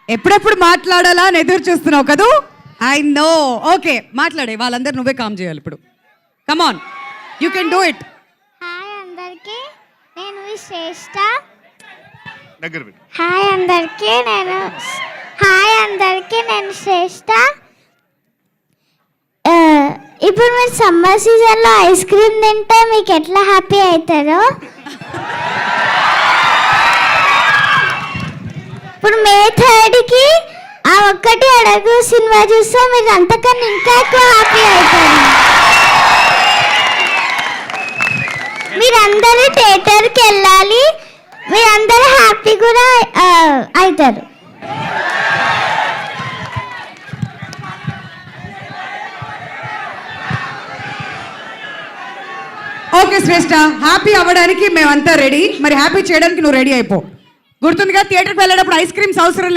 ఎప్పుడెప్పుడు మాట్లాడాలా అని ఎదురు చూస్తున్నావు కదూ. I know. ఓకే, మాట్లాడే వాళ్ళందరూ నువ్వే కామ్ చేయాలి ఇప్పుడు. Come on, you can do it. Hi అందరికి, నేను శ్రేష్ఠ. దగ్గర హాయ్ అందరికి, నేను శ్రేష్ఠ. ఇప్పుడు మీరు సమ్మర్ సీజన్లో ఐస్ క్రీమ్ తింటే మీకు ఎట్లా హ్యాపీ అవుతారో, ఇప్పుడు మే 3కి ఆ ఒక్కటి అడుగు సినిమా చూస్తే మీకు అంతకన్నా ఇంకా ఎక్కువ హ్యాపీ అవుతారు. మీరందరూ థియేటర్కి వెళ్ళాలి, మీరందరూ హ్యాపీ కూడా అవుతారు. ఓకే శ్రేష్ఠ, హ్యాపీ అవ్వడానికి మేమంతా రెడీ. మరి హ్యాపీ చేయడానికి నువ్వు రెడీ అయిపో. గుర్తుందిగా, థియేటర్కి వెళ్ళేటప్పుడు ఐస్ క్రీమ్స్ అవసరం లేదు.